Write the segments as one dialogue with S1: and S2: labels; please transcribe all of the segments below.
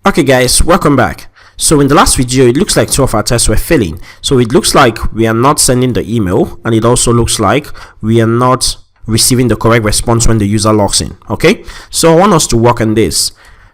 S1: Okay guys, welcome back. So in the last video, it looks like two of our tests were failing. So it looks like we are not sending the email, and it also looks like we are not receiving the correct response when the user logs in. Okay, so I want us to work on this.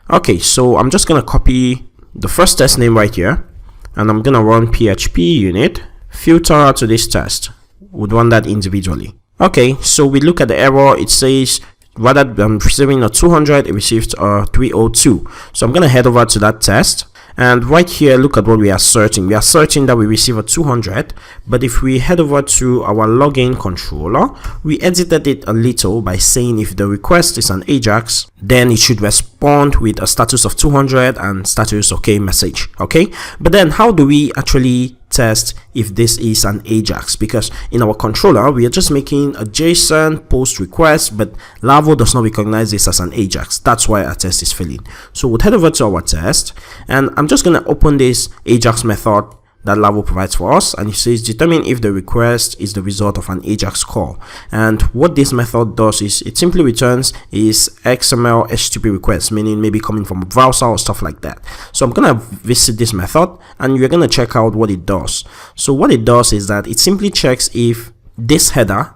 S1: Okay, so I'm just gonna copy the first test name right here, and I'm gonna run php unit filter to this test. We'd run that individually. Okay, so we look at the error. It says rather than receiving a 200, it received a 302. So I'm gonna head over to that test, and right here, look at what we are asserting. We are asserting that we receive a 200, but if we head over to our login controller, we edited it a little by saying if the request is an Ajax, then it should respond with a status of 200 and status okay message. Okay, but then how do we actually test if this is an Ajax? Because in our controller we are just making a JSON post request, but Laravel does not recognize this as an Ajax. That's why our test is failing. So we'll head over to our test, and I'm just going to open this Ajax method that Laravel provides for us, and it says determine if the request is the result of an Ajax call. And what this method does is it simply returns is XML HTTP request, meaning maybe coming from a browser or stuff like that. So I'm gonna visit this method, and you're gonna check out what it does. So what it does is that it simply checks if this header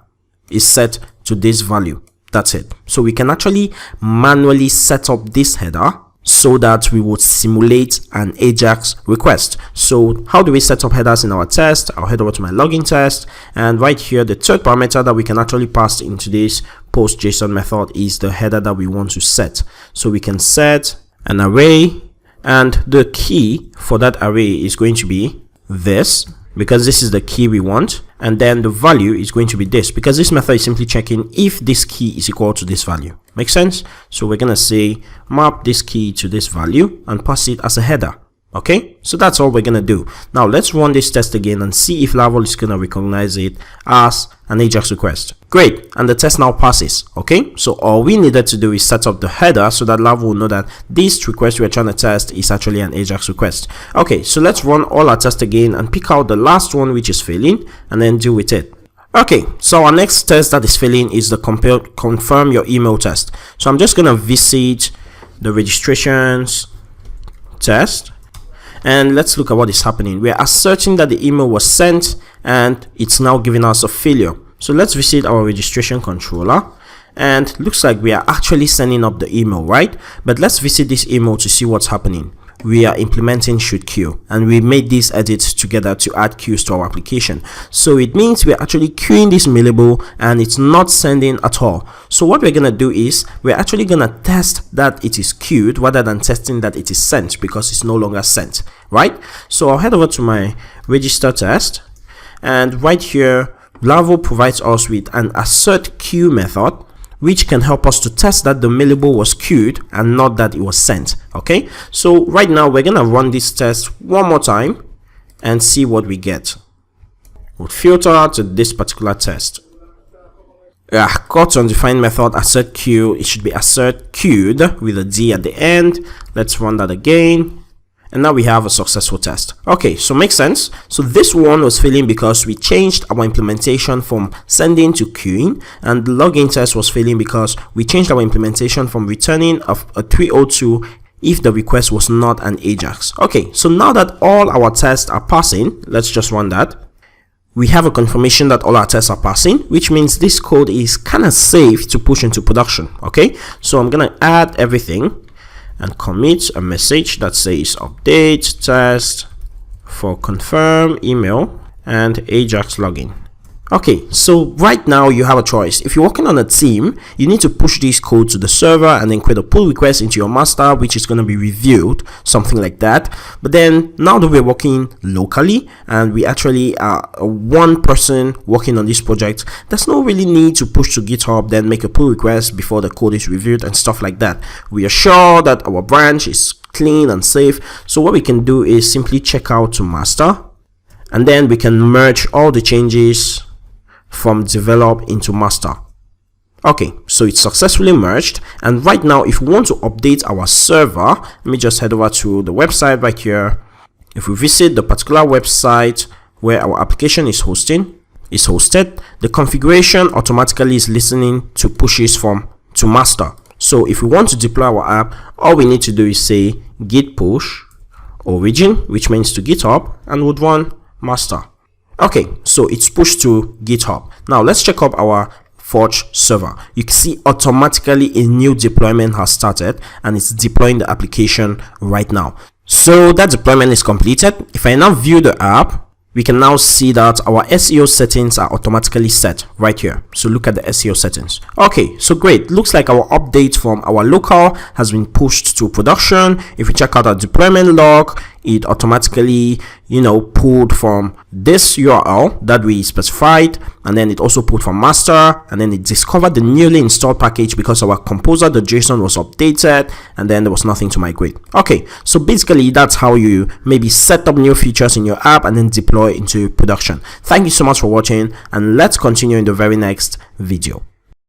S1: is set to this value. That's it. So we can actually manually set up this header so that we would simulate an Ajax request. So how do we set up headers in our test? I'll head over to my login test, and right here the third parameter that we can actually pass into this post JSON method is the header that we want to set. So we can set an array, and the key for that array is going to be this, because this is the key we want, and then the value is going to be this, because this method is simply checking if this key is equal to this value. Make sense? So we're gonna say map this key to this value and pass it as a header. Okay, so that's all we're gonna do. Now let's run this test again and see if Laravel is gonna recognize it as an Ajax request. Great, and the test now passes. Okay, so all we needed to do is set up the header so that Laravel will know that this request we're trying to test is actually an Ajax request. Okay, so let's run all our tests again and pick out the last one which is failing and then deal with it. Okay, so our next test that is failing is the confirm your email test. So I'm just gonna visit the registrations test, and let's look at what is happening. We are asserting that the email was sent, and it's now giving us a failure. So let's visit our registration controller, and looks like we are actually sending up the email, right? But let's visit this email to see what's happening. We are implementing should queue, and we made these edits together to add queues to our application. So it means we're actually queuing this mailable and it's not sending at all. So what we're gonna do is we're actually gonna test that it is queued rather than testing that it is sent, because it's no longer sent, right? So I'll head over to my register test, and right here Laravel provides us with an assert queue method, which can help us to test that the mailable was queued and not that it was sent. Okay, so right now we're gonna run this test one more time and see what we get. We'll filter to this particular test. Got undefined method assert queue. It should be assert queued with a D at the end. Let's run that again, and now we have a successful test. Okay, so makes sense. So this one was failing because we changed our implementation from sending to queuing, and the login test was failing because we changed our implementation from returning a 302 if the request was not an Ajax. Okay, so now that all our tests are passing, let's just run that. We have a confirmation that all our tests are passing, which means this code is kind of safe to push into production. Okay, so I'm gonna add everything and commit a message that says update test for confirm email and Ajax login. Okay, so right now you have a choice. If you're working on a team, you need to push this code to the server and then create a pull request into your master, which is going to be reviewed, something like that. But then now that we're working locally and we actually are one person working on this project, there's no really need to push to GitHub, then make a pull request before the code is reviewed and stuff like that. We are sure that our branch is clean and safe. So what we can do is simply check out to master, and then we can merge all the changes from develop into master. Okay, so it's successfully merged, and right now if we want to update our server, let me just head over to the website right here. If we visit the particular website where our application is hosted, the configuration automatically is listening to pushes from to master. So if we want to deploy our app, all we need to do is say git push origin, which means to GitHub, and would run master. Okay, so it's pushed to GitHub. Now let's check up our Forge server. You can see automatically a new deployment has started and it's deploying the application right now. So that deployment is completed. If I now view the app, we can now see that our SEO settings are automatically set right here. So look at the SEO settings. Okay, so great. Looks like our update from our local has been pushed to production. If we check out our deployment log, it automatically, pulled from this URL that we specified, and then it also pulled from master, and then it discovered the newly installed package because our composer.json was updated, and then there was nothing to migrate. Okay, so basically that's how you maybe set up new features in your app and then deploy into production. Thank you so much for watching, and let's continue in the very next video.